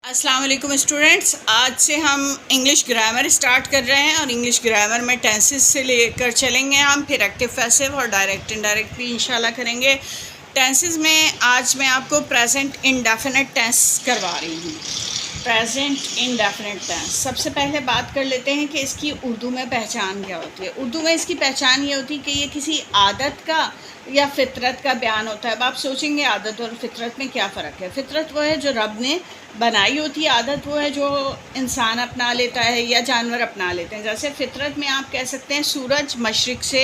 अस्सलाम वालेकुम स्टूडेंट्स। आज से हम इंग्लिश ग्रामर स्टार्ट कर रहे हैं और इंग्लिश ग्रामर में टेंसेस से लेकर चलेंगे हम, फिर एक्टिव पैसिव और डायरेक्ट इनडायरेक्ट भी इंशाल्लाह करेंगे। टेंसेस में आज मैं आपको प्रेजेंट इंडेफिनिट टेंस करवा रही हूँ। प्रेजेंट इंडेफिनिट टेंस, सबसे पहले बात कर लेते हैं कि इसकी उर्दू में पहचान क्या होती है। उर्दू में इसकी पहचान ये होती है कि ये किसी आदत का या फितरत का बयान होता है। अब आप सोचेंगे आदत और फितरत में क्या फ़र्क है। फितरत वो है जो रब ने बनाई होती है, आदत वो है जो इंसान अपना लेता है या जानवर अपना लेते हैं। जैसे फितरत में आप कह सकते हैं सूरज मशरिक़ से।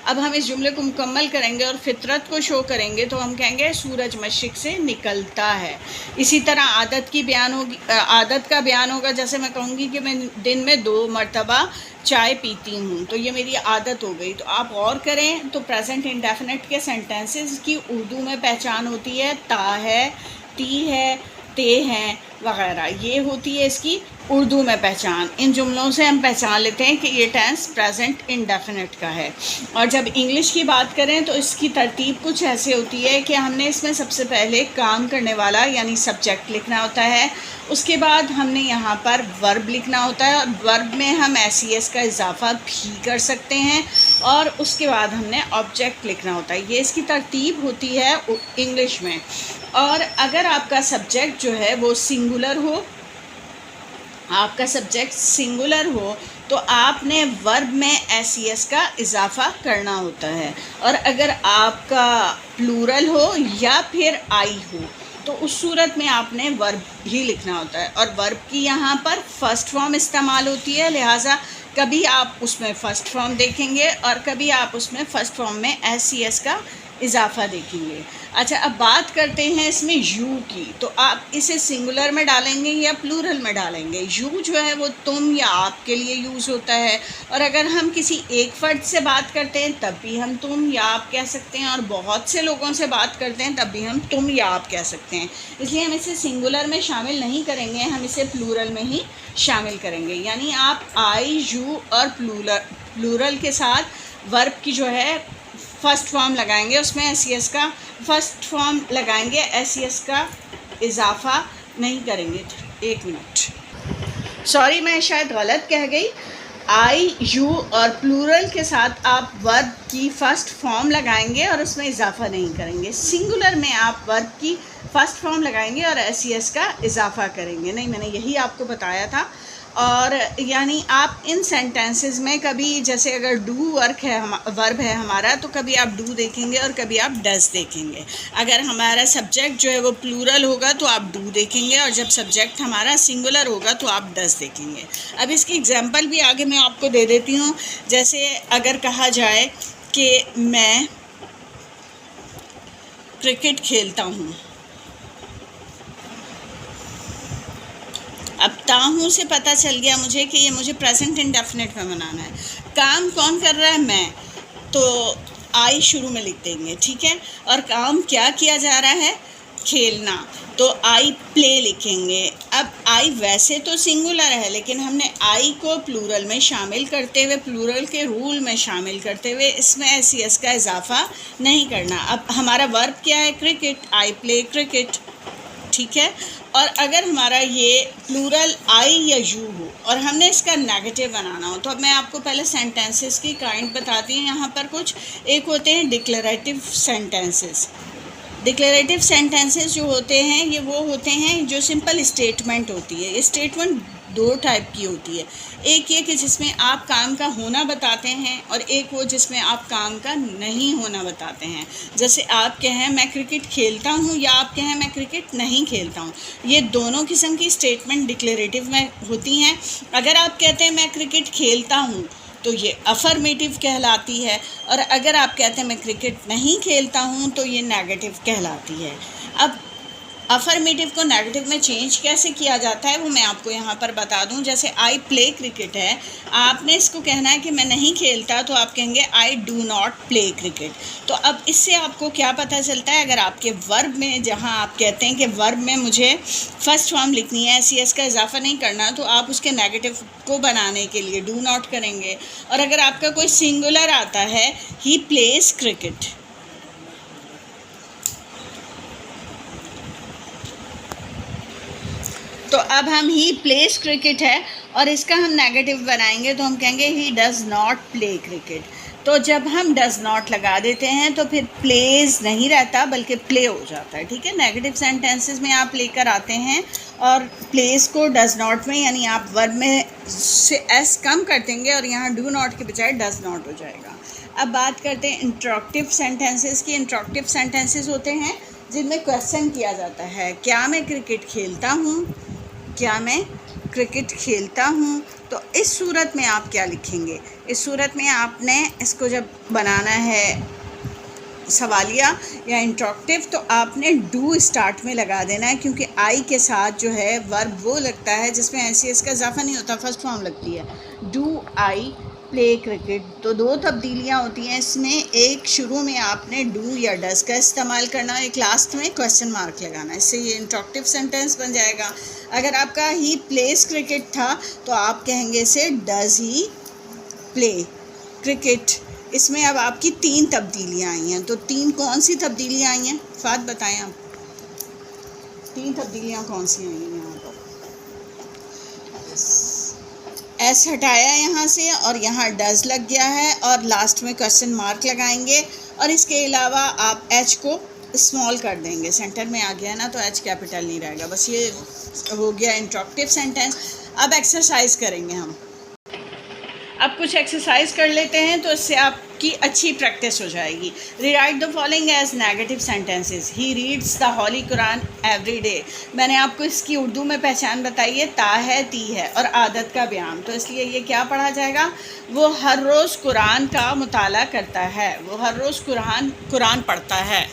अब हम इस जुमले को मुकम्मल करेंगे और फितरत को शो करेंगे तो हम कहेंगे सूरज मशरिक़ से निकलता है। इसी तरह आदत की बयान होगी, आदत का बयान होगा। जैसे मैं कहूँगी कि मैं दिन में 2 मरतबा चाय पीती हूँ, तो ये मेरी आदत हो गई। तो आप गौर करें तो प्रेजेंट इंडेफिनिट के सेंटेंसेस की उर्दू में पहचान होती है ता है, ती है, ते हैं वग़ैरह। ये होती है इसकी उर्दू में पहचान। इन जुमलों से हम पहचान लेते हैं कि ये टेंस प्रेजेंट इंडेफिनिट का है। और जब इंग्लिश की बात करें तो इसकी तरतीब कुछ ऐसे होती है कि हमने इसमें सबसे पहले काम करने वाला यानी सब्जेक्ट लिखना होता है। उसके बाद हमने यहाँ पर वर्ब लिखना होता है और वर्ब में हम एस का इजाफा भी कर सकते हैं। और उसके बाद हमने ऑब्जेक्ट लिखना होता है। ये इसकी तरतीब होती है इंग्लिश में। और अगर आपका सब्जेक्ट जो है वो सिंगुलर हो, आपका सब्जेक्ट सिंगुलर हो तो आपने वर्ब में एस का इजाफा करना होता है। और अगर आपका प्लूरल हो या फिर आई हो तो उस सूरत में आपने वर्ब ही लिखना होता है। और वर्ब की यहाँ पर फर्स्ट फॉर्म इस्तेमाल होती है, लिहाजा कभी आप उसमें फ़र्स्ट फॉर्म देखेंगे और कभी आप उसमें फ़र्स्ट फॉर्म में एस का इजाफा देखेंगे। अच्छा, अब बात करते हैं इसमें यू की। तो आप इसे सिंगुलर में डालेंगे या प्लूरल में डालेंगे। यू जो है वो तुम या आपके लिए यूज़ होता है। और अगर हम किसी एक फ़र्द से बात करते हैं तब भी हम तुम या आप कह सकते हैं, और बहुत से लोगों से बात करते हैं तब भी हम तुम या आप कह सकते हैं। इसलिए हम इसे सिंगुलर में शामिल नहीं करेंगे, हम इसे प्लूरल में ही शामिल करेंगे। यानी आप आई, यू और प्लूरल के साथ वर्ब की जो है फ़र्स्ट फॉर्म लगाएंगे, उसमें एस का फ़र्स्ट फॉर्म लगाएंगे, एस का इजाफा नहीं करेंगे। एक मिनट, सॉरी मैं शायद गलत कह गई। आई, यू और प्लूरल के साथ आप वर्ब की फ़र्स्ट फॉर्म लगाएंगे और उसमें इजाफा नहीं करेंगे। सिंगुलर में आप वर्ब की फ़र्स्ट फॉर्म लगाएंगे और एस का इजाफा करेंगे। नहीं, मैंने यही आपको बताया था। और यानी आप इन सेंटेंसेस में कभी, जैसे अगर डू वर्ब है हमारा, तो कभी आप डू देखेंगे और कभी आप डज देखेंगे। अगर हमारा सब्जेक्ट जो है वो प्लूरल होगा तो आप डू देखेंगे, और जब सब्जेक्ट हमारा सिंगुलर होगा तो आप डज देखेंगे। अब इसकी एग्जांपल भी आगे मैं आपको दे देती हूँ। जैसे अगर कहा जाए कि मैं क्रिकेट खेलता हूँ। अब ताहू से पता चल गया मुझे कि ये मुझे प्रेजेंट इंडेफिनिट में बनाना है। काम कौन कर रहा है? मैं। तो आई शुरू में लिख देंगे, ठीक है। और काम क्या किया जा रहा है? खेलना। तो आई प्ले लिखेंगे। अब आई वैसे तो सिंगुलर है, लेकिन हमने आई को प्लूरल में शामिल करते हुए, प्लूरल के रूल में शामिल करते हुए इसमें एस का इजाफा नहीं करना। अब हमारा वर्ब क्या है? क्रिकेट। आई प्ले क्रिकेट, ठीक है। और अगर हमारा ये प्लूरल आई या यू हो और हमने इसका नेगेटिव बनाना हो, तो अब मैं आपको पहले सेंटेंसेस की काइंड बताती हूँ। यहाँ पर कुछ एक होते हैं डिक्लेरेटिव सेंटेंसेस। डिक्लेरेटिव सेंटेंसेस जो होते हैं ये वो होते हैं जो सिंपल स्टेटमेंट होती है। ये स्टेटमेंट 2 टाइप की होती है। एक ये कि जिसमें आप काम का होना बताते हैं, और एक वो जिसमें आप काम का नहीं होना बताते हैं। जैसे आप कहें मैं क्रिकेट खेलता हूँ, या आप कहें मैं क्रिकेट नहीं खेलता हूँ। ये दोनों किस्म की स्टेटमेंट डिक्लेरेटिव में होती हैं। अगर आप कहते हैं मैं क्रिकेट खेलता हूँ तो ये अफर्मेटिव कहलाती है, और अगर आप कहते हैं मैं क्रिकेट नहीं खेलता हूँ तो ये नेगेटिव कहलाती है। अब अफर्मेटिव को नेगेटिव में चेंज कैसे किया जाता है वो मैं आपको यहाँ पर बता दूँ। जैसे आई प्ले क्रिकेट है, आपने इसको कहना है कि मैं नहीं खेलता, तो आप कहेंगे I do not play cricket. तो अब इससे आपको क्या पता चलता है? अगर आपके वर्ब में, जहाँ आप कहते हैं कि वर्ब में मुझे फ़र्स्ट फॉर्म लिखनी है, एस का इजाफा नहीं करना, तो आप उसके नेगेटिव को बनाने के लिए डू नॉट करेंगे। और अगर आपका कोई सिंगुलर आता है, ही प्लेज क्रिकेट, तो अब हम ही प्लेस क्रिकेट है और इसका हम नेगेटिव बनाएंगे तो हम कहेंगे ही डज़ नॉट प्ले क्रिकेट। तो जब हम डज़ नॉट लगा देते हैं तो फिर प्लेज नहीं रहता बल्कि प्ले हो जाता है, ठीक है। नेगेटिव सेंटेंसेस में आप लेकर आते हैं और प्लेस को डज़ नॉट में, यानी आप वर्ब में से एस कम कर देंगे और यहाँ डू नॉट के बजाय डज़ नॉट हो जाएगा। अब बात करते हैं इंटरॉक्टिव सेंटेंसेस की। इंटरॉक्टिव सेंटेंसेस होते हैं जिनमें क्वेश्चन किया जाता है, क्या मैं क्रिकेट खेलता हूँ, क्या मैं क्रिकेट खेलता हूँ। तो इस सूरत में आप क्या लिखेंगे? इस सूरत में आपने इसको जब बनाना है सवालिया या इंटरॉक्टिव तो आपने डू स्टार्ट में लगा देना है, क्योंकि आई के साथ जो है वर्ब वो लगता है जिसमें एस का इजाफा नहीं होता, फर्स्ट फॉर्म लगती है। Do I play cricket. तो दो तब्दीलियाँ होती हैं इसमें, एक शुरू में आपने डू या डज़ का इस्तेमाल करना, एक लास्ट में क्वेश्चन मार्क लगाना, इससे ये इंटरॉक्टिव सेंटेंस बन जाएगा। अगर आपका ही प्लेस क्रिकेट था तो आप कहेंगे इसे डज़ ही प्ले क्रिकेट। इसमें अब आपकी 3 तब्दीलियाँ आई हैं, तो 3 कौन सी तब्दीलियाँ आई हैं फात बताएं आप? 3 तब्दीलियाँ कौन सी आई हैं? यहाँ पर एस हटाया यहाँ से और यहाँ डज़ लग गया है और लास्ट में क्वेश्चन मार्क लगाएंगे, और इसके अलावा आप एच को स्मॉल कर देंगे, सेंटर में आ गया ना तो एच कैपिटल नहीं रहेगा। बस ये हो गया इंटरॉक्टिव सेंटेंस। अब एक्सरसाइज करेंगे हम। अब कुछ एक्सरसाइज कर लेते हैं तो इससे आपकी अच्छी प्रैक्टिस हो जाएगी। Rewrite the following as negative sentences. He reads the holy Quran every day. मैंने आपको इसकी उर्दू में पहचान बताई है, ता है, ती है और आदत का बयान, तो इसलिए ये क्या पढ़ा जाएगा? वो हर रोज़ कुरान का मुताला करता है, वो हर रोज़ कुरान पढ़ता है।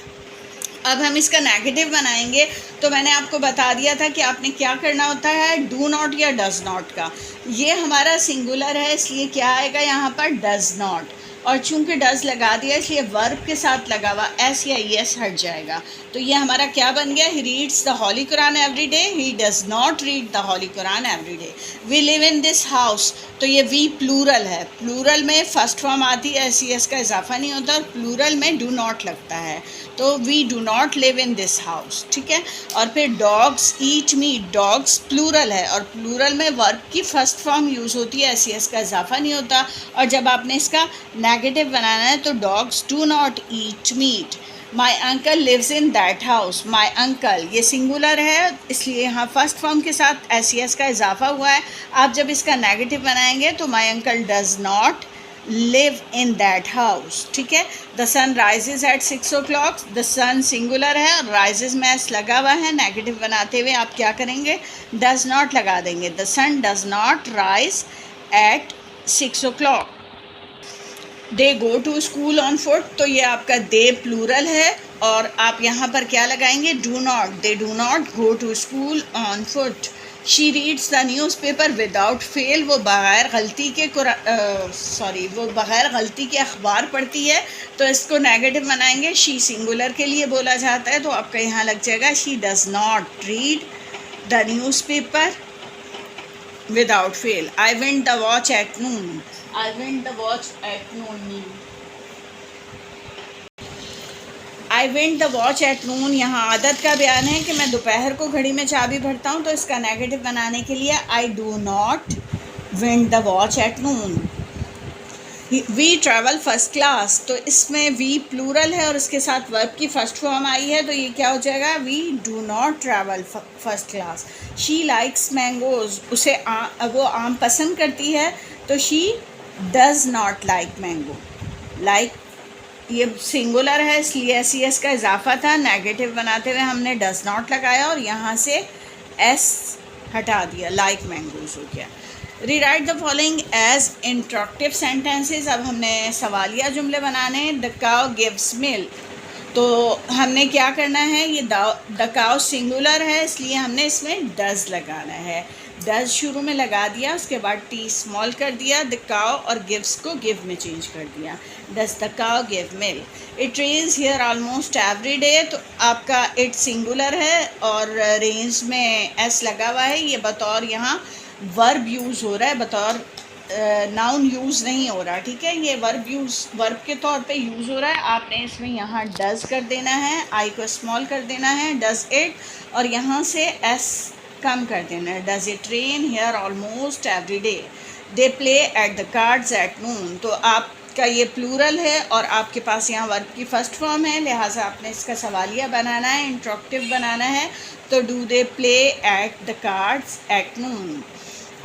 अब हम इसका नेगेटिव बनाएंगे तो मैंने आपको बता दिया था कि आपने क्या करना होता है, डू नॉट या डज़ नॉट का। ये हमारा सिंगुलर है इसलिए क्या आएगा यहाँ पर? Does not. और चूंकि डज़ लगा दिया इसलिए वर्ब के साथ लगा हुआ एस या ई एस हट जाएगा। तो ये हमारा क्या बन गया? He reads the holy Quran every day, he does not read the holy Quran every day. We live in this house, तो ये वी प्लूरल है, प्लूरल में फर्स्ट फॉर्म आती है, एस ई एस का इजाफा नहीं होता, और प्लूरल में डू नॉट लगता है, तो we do not live in this house, ठीक है। और फिर dogs eat meat, dogs plural है और प्लूरल में वर्ब की फर्स्ट फॉर्म यूज़ होती है, एस ई एस का इजाफा नहीं होता। और जब आपने इसका नेगेटिव बनाना है तो dogs do not eat meat. My uncle lives in that house, my uncle ये सिंगुलर है इसलिए यहाँ फर्स्ट फॉर्म के साथ एस ई एस का इजाफा हुआ है। आप जब इसका नेगेटिव बनाएंगे तो my uncle does not live in that house, ठीक है। The sun rises at 6 o'clock, the sun singular है और राइजेज में एस लगा हुआ है, नेगेटिव बनाते हुए आप क्या करेंगे? डज़ नॉट लगा देंगे। The sun does not rise at 6 o'clock। They go to school on foot, तो ये आपका दे प्लूरल है और आप यहाँ पर क्या लगाएंगे? Do not. They do not go to school on foot. She reads the newspaper without fail, वो बग़ैर गलती के बग़ैर गलती के अखबार पढ़ती है, तो इसको नेगेटिव बनाएंगे। शी सिंगुलर के लिए बोला जाता है तो आपका यहाँ लग जाएगा she does not read the newspaper without fail. I went the watch at noon, I went the watch at noon. I went the watch at noon यहाँ आदत का बयान है कि मैं दोपहर को घड़ी में चाबी भरता हूँ, तो इसका नेगेटिव बनाने के लिए I do not went the watch at noon. We travel first class, तो इसमें we प्लूरल है और इसके साथ वर्ब की फर्स्ट फॉर्म आई है, तो ये क्या हो जाएगा? We do not travel first class. She likes mangoes, उसे वो आम पसंद करती है, तो she does not like mango. Like ये सिंगुलर है इसलिए एस ई एस का इजाफा था, नेगेटिव बनाते हुए हमने डज़ नॉट लगाया और यहाँ से एस हटा दिया, लाइक मैंगोज हो गया। Rewrite the following as interactive sentences. अब हमने सवालिया जुमले बनाने। द काउ गिव्स मिल्क, तो हमने क्या करना है? ये द काउ सिंगुलर है इसलिए हमने इसमें डज़ लगाना है। डज़ शुरू में लगा दिया, उसके बाद टी स्मॉल कर दिया, द काउ, और गिव्स को गिव में चेंज कर दिया। Does the cow give milk. It rains here almost every day, तो आपका इट सिंगुलर है और रेंज में एस लगा हुआ है, ये बतौर यहाँ वर्ब यूज़ हो रहा है, बतौर नाउन यूज़ नहीं हो रहा, ठीक है। ये वर्ब के तौर पे यूज़ हो रहा है। आपने इसमें यहाँ डज़ कर देना है, आई को स्मॉल कर देना है, डज़ इट, और यहाँ से एस कम कर देना है। Does it rain here almost every day. They play at the cards at noon. तो आपका ये प्लूरल है और आपके पास यहाँ वर्ब की फर्स्ट फॉर्म है, लिहाजा आपने इसका सवालिया बनाना है, इंट्रोक्टिव बनाना है। तो do they play at the cards at noon.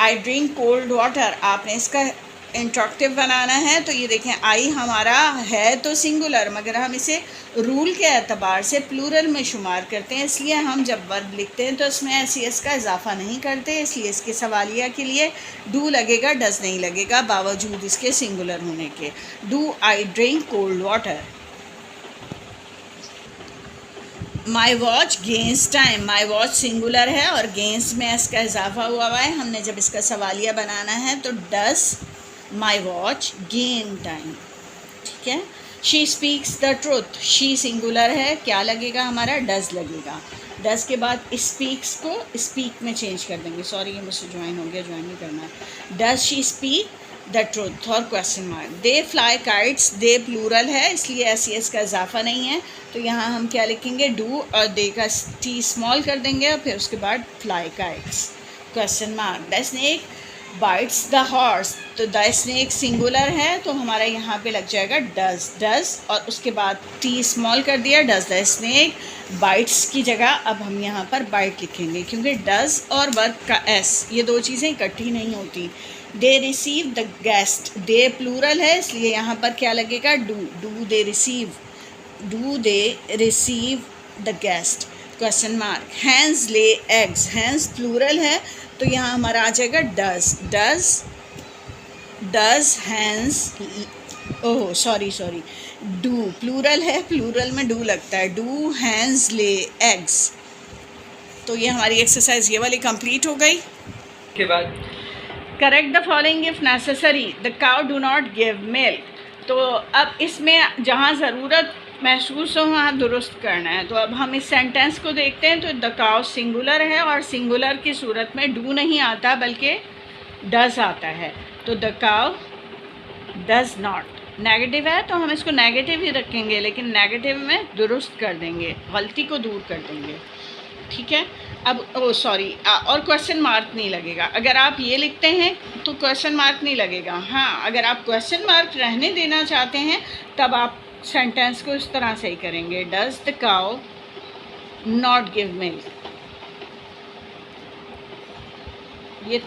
I drink cold water, आपने इसका इंट्रोक्टिव बनाना है। तो ये देखें आई हमारा है तो सिंगुलर, मगर हम इसे रूल के एतबार से प्लूरल में शुमार करते हैं, इसलिए हम जब वर्ब लिखते हैं तो इसमें एस का इजाफा नहीं करते, इसलिए इसके सवालिया के लिए डू लगेगा, डज नहीं लगेगा, बावजूद इसके सिंगुलर होने के। Do I drink cold water. My watch gains time, my watch singular है और गेंस में इसका इजाफा हुआ है। हमने जब इसका सवालिया बनाना है तो does my watch gain time, ठीक है। She speaks the truth, she singular है, क्या लगेगा हमारा, डज लगेगा। डज के बाद स्पीक्स को स्पीक में चेंज कर देंगे, सॉरी ये मुझसे ज्वाइन हो गया, ज्वाइन नहीं करना है। Does she speak the truth और question mark. They fly kites, they plural है इसलिए एस का इजाफा नहीं है, तो यहाँ हम क्या लिखेंगे, डू और दे का टी स्मॉल कर देंगे और फिर उसके बाद fly kites question mark. The snake bites the horse, तो द स्नेक सिंगुलर है तो हमारा यहाँ पे लग जाएगा डज, डज और उसके बाद टी स्मॉल कर दिया, डज द स्नेक बाइट्स की जगह अब हम यहाँ पर बाइट लिखेंगे, क्योंकि डज और वर्ब का एस ये दो चीज़ें इकट्ठी नहीं होती। They receive the guest, they plural है इसलिए यहाँ पर क्या लगेगा, do, do they receive, do they receive the guest question mark. Hens lay eggs, hens plural है तो यहाँ हमारा आ जाएगा does, does, does hens, oh sorry do plural है, प्लूरल में डू लगता है, डू हैंस ले एग्स। तो ये हमारी एक्सरसाइज ये वाली कंप्लीट हो गई। के बाद correct the following if necessary, the cow do not give milk. तो अब इसमें जहाँ ज़रूरत महसूस हो वहाँ दुरुस्त करना है। तो अब हम इस सेंटेंस को देखते हैं तो द काउ सिंगुलर है और सिंगुलर की सूरत में डू नहीं आता बल्कि डज आता है, तो the cow does not. Negative है तो हम इसको नेगेटिव ही रखेंगे, लेकिन नेगेटिव में दुरुस्त कर देंगे, गलती को दूर कर देंगे, ठीक है। अब और क्वेश्चन मार्क नहीं लगेगा। अगर आप ये लिखते हैं तो क्वेश्चन मार्क नहीं लगेगा। हाँ, अगर आप क्वेश्चन मार्क रहने देना चाहते हैं तब आप सेंटेंस को इस तरह से ही करेंगे, does the cow not give milk. ये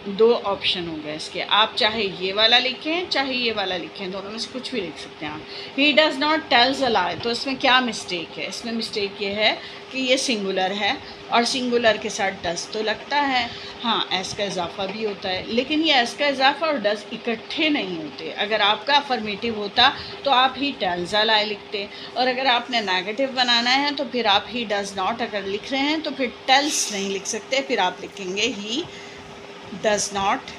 दो ऑप्शन हो गए इसके, आप चाहे ये वाला लिखें चाहे ये वाला लिखें, दोनों में से कुछ भी लिख सकते हैं आप। He does not tells a lie, तो इसमें क्या मिस्टेक है, इसमें मिस्टेक ये है कि ये सिंगुलर है और सिंगुलर के साथ डज तो लगता है, हाँ एस का इजाफा भी होता है, लेकिन ये एस का इजाफा और डज इकट्ठे नहीं होते। अगर आपका अफर्मेटिव होता तो आप ही टेल्स अ लाई लिखते, और अगर आपने नेगेटिव बनाना है तो फिर आप ही डज़ नॉट अगर लिख रहे हैं तो फिर टेल्स नहीं लिख सकते, फिर आप लिखेंगे he does not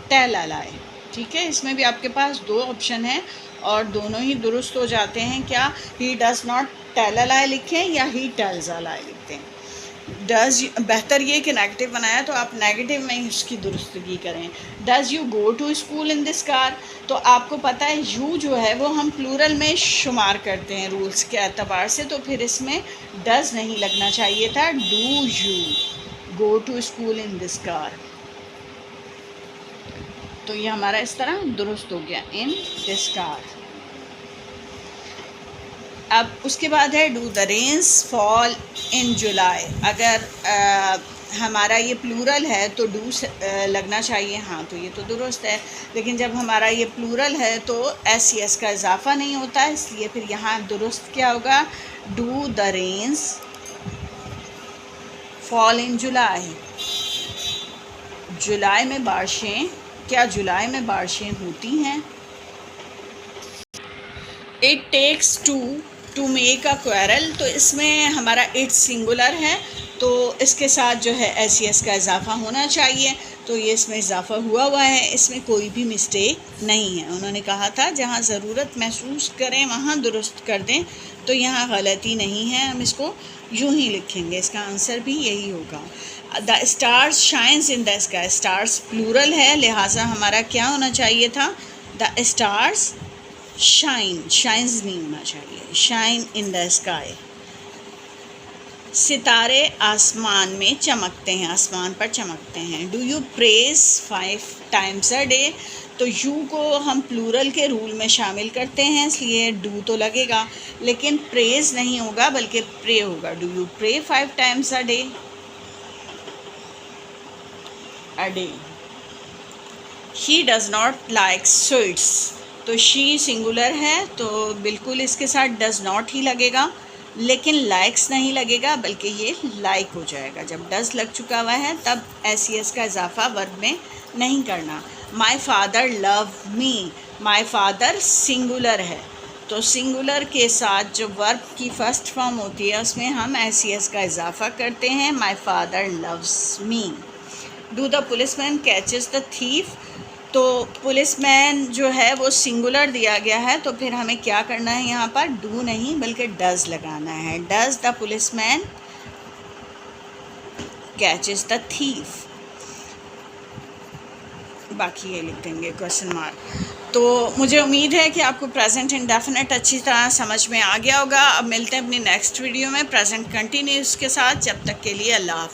tell a lie, ठीक है। इसमें भी आपके पास दो ऑप्शन हैं और दोनों ही दुरुस्त हो जाते हैं। क्या, he does not tell a lie लिखें या ही टेल्स अ लाई लिखते हैं। डज़ बेहतर ये कि नेगेटिव बनाया तो आप नेगेटिव में ही उसकी दुरुस्तगी करें। Does you go to school in this car, तो आपको पता है यू जो है वो हम प्लूरल में शुमार करते हैं रूल्स के एतबार से, तो फिर इसमें डज़ नहीं लगना चाहिए था, do you go to school in this car. तो ये हमारा इस तरह दुरुस्त हो गया, इन दिस कार। अब उसके बाद है do the rains fall in July. अगर हमारा ये प्लूरल है तो डू लगना चाहिए, हाँ तो ये तो दुरुस्त है, लेकिन जब हमारा ये प्लूरल है तो एस का इजाफा नहीं होता, इसलिए फिर यहाँ दुरुस्त क्या होगा, do the rains fall in July. जुलाई में बारिशें, क्या जुलाई में बारिशें होती हैं। It takes two make a quarrel, तो इसमें हमारा इट सिंगुलर है तो इसके साथ जो है एस का इजाफा होना चाहिए, तो ये इसमें इजाफा हुआ है, इसमें कोई भी मिस्टेक नहीं है। उन्होंने कहा था जहाँ ज़रूरत महसूस करें वहाँ दुरुस्त कर दें, तो यहाँ गलती नहीं है, हम इसको यूँ ही लिखेंगे, इसका आंसर भी यही होगा। The stars shines in the sky, stars plural है लिहाजा हमारा क्या होना चाहिए था, द स्टार्स शाइन, शाइन्स नहीं होना चाहिए, शाइन इन द स्काई। सितारे आसमान में चमकते हैं, आसमान पर चमकते हैं। Do you praise 5 times a day? तो यू को हम प्लूरल के रूल में शामिल करते हैं, इसलिए डू तो लगेगा, लेकिन प्रेज नहीं होगा बल्कि प्रे होगा। Do you pray 5 times a day? He does not like sweets. तो शी सिंगुलर है तो बिल्कुल इसके साथ डज़ नॉट ही लगेगा, लेकिन लाइक्स नहीं लगेगा बल्कि ये लाइक हो जाएगा। जब डज़ लग चुका हुआ है तब एस का इजाफा वर्ब में नहीं करना। My father love me, my father singular है तो सिंगुलर के साथ जो वर्ब की फर्स्ट फॉर्म होती है उसमें हम एस का इजाफा करते हैं। My father loves me. Do the policeman catches the thief? तो पुलिसमैन जो है वो सिंगुलर दिया गया है तो फिर हमें क्या करना है, यहाँ पर डू नहीं बल्कि डज़ लगाना है। Does the policeman catches the thief. बाकी ये लिख देंगे क्वेश्चन मार्क। तो मुझे उम्मीद है कि आपको प्रेजेंट इंडेफिनेट अच्छी तरह समझ में आ गया होगा। अब मिलते हैं अपनी नेक्स्ट वीडियो में प्रेजेंट कंटिन्यूस के साथ। जब तक के लिए अल्लाह हाफ़िज़।